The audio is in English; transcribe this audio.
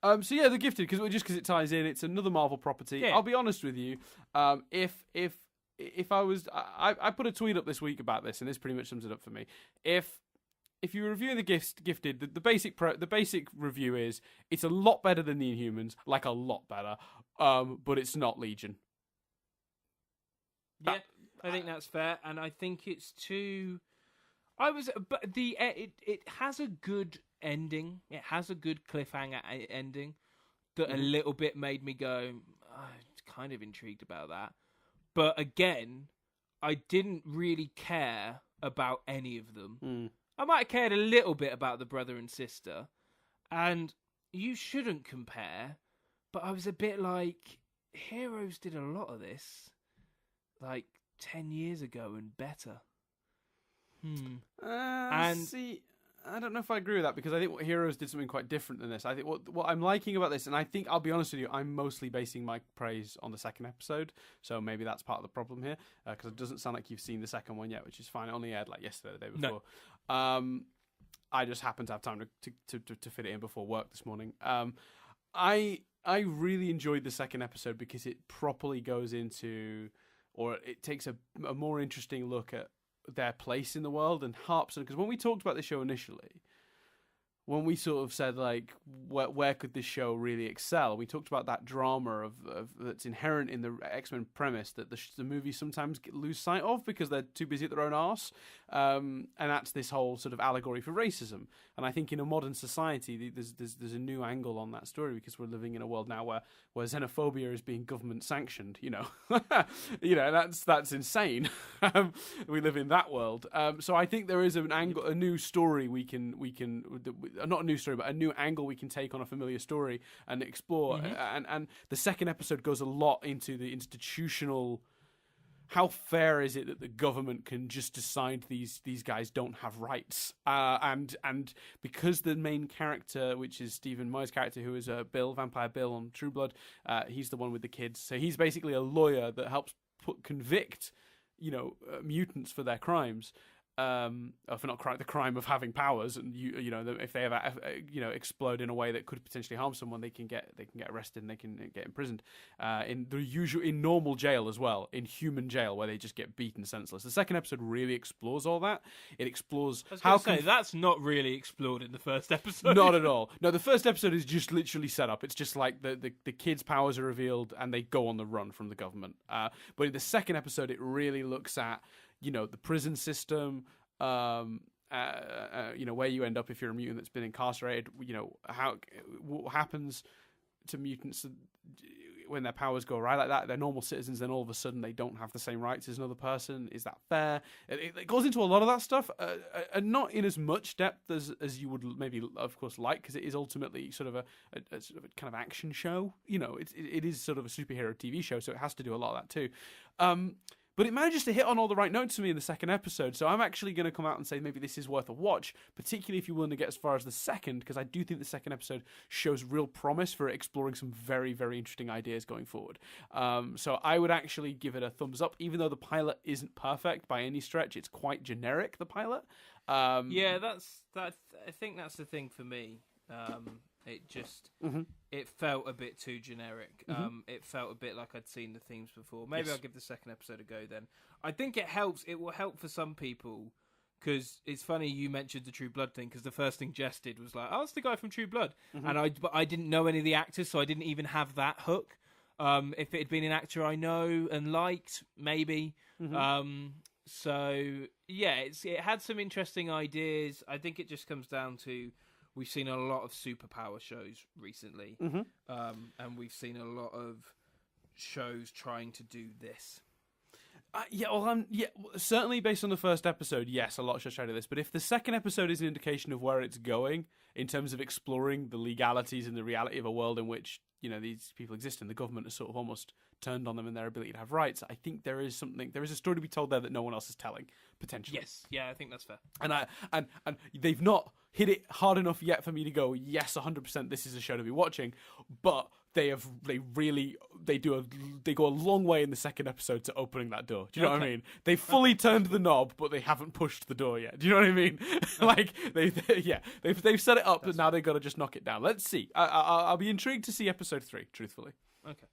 So yeah, The Gifted, because it ties in. It's another Marvel property. Yeah. I'll be honest with you. If I was, I put a tweet up this week about this, and this pretty much sums it up for me. If you're reviewing The Gifted, the basic review is it's a lot better than the Inhumans, like a lot better. But it's not Legion. Yeah, I think that's fair, and I think it's too. But it has a good ending. It has a good cliffhanger ending that a little bit made me go, I'm kind of intrigued about that. But again, I didn't really care about any of them. I might have cared a little bit about the brother and sister, and you shouldn't compare, but I was a bit like, Heroes did a lot of this, like 10 years ago and better. See, I don't know if I agree with that, because I think what Heroes did something quite different than this. I think what I'm liking about this, and I think, I'll be honest with you, I'm mostly basing my praise on the second episode, so maybe that's part of the problem here, because it doesn't sound like you've seen the second one yet, which is fine. It only aired like yesterday or the day before. No. I just happened to have time to fit it in before work this morning. I really enjoyed the second episode because it properly goes into, or it takes a more interesting look at their place in the world and harps on, because when we talked about the show initially, when we sort of said like where could this show really excel, we talked about that drama of that's inherent in the X-Men premise that the movies sometimes lose sight of because they're too busy at their own arse, and that's this whole sort of allegory for racism. And I think in a modern society there's a new angle on that story, because we're living in a world now where xenophobia is being government sanctioned, that's insane. We live in that world, so I think there is an angle, a new story we can not a new story, but a new angle we can take on a familiar story and explore. And the second episode goes a lot into the institutional. How fair is it that the government can just decide these guys don't have rights? And because the main character, which is Stephen Moyer's character, who is Vampire Bill on True Blood, he's the one with the kids. So he's basically a lawyer that helps convict, mutants for their crimes. For not the crime of having powers, and if they ever explode in a way that could potentially harm someone, they can get arrested and they can get imprisoned in normal jail as well, in human jail, where they just get beaten senseless. The second episode really explores all that. It explores that's not really explored in the first episode. Not at all. No, the first episode is just literally set up. It's just like the kids' powers are revealed and they go on the run from the government. But in the second episode, it really looks at the prison system, where you end up if you're a mutant that's been incarcerated, what happens to mutants when their powers go awry like that. They're normal citizens, then all of a sudden they don't have the same rights as another person. Is that fair? It goes into a lot of that stuff, and not in as much depth as you would maybe, of course, like, because it is ultimately sort of a sort of a kind of action show. It is sort of a superhero TV show, so it has to do a lot of that too. But it manages to hit on all the right notes for me in the second episode, so I'm actually going to come out and say maybe this is worth a watch, particularly if you're willing to get as far as the second, because I do think the second episode shows real promise for exploring some very, very interesting ideas going forward. So I would actually give it a thumbs up, even though the pilot isn't perfect by any stretch. It's quite generic, the pilot. I think that's the thing for me. It just it felt a bit too generic. It felt a bit like I'd seen the themes before. Maybe I'll give the second episode a go then. I think it helps. It will help for some people, because it's funny you mentioned the True Blood thing, because the first thing Jess did was like, "Oh, it's the guy from True Blood," and I didn't know any of the actors, so I didn't even have that hook. If it had been an actor I know and liked, maybe. So yeah, it had some interesting ideas. I think it just comes down to, we've seen a lot of superpower shows recently, and we've seen a lot of shows trying to do this. Certainly based on the first episode, yes, a lot of shows try to do this. But if the second episode is an indication of where it's going in terms of exploring the legalities and the reality of a world in which these people exist and the government has sort of almost turned on them and their ability to have rights, I think there is a story to be told there that no one else is telling, potentially. Yes, yeah, I think that's fair. And they've not hit it hard enough yet for me to go, yes, 100% this is a show to be watching, but they go a long way in the second episode to opening that door. Do you know what I mean? They fully turned the knob, but they haven't pushed the door yet. Do you know what I mean? Like they've set it up, and now they've got to just knock it down. Let's see. I'll be intrigued to see episode 3, truthfully. Okay.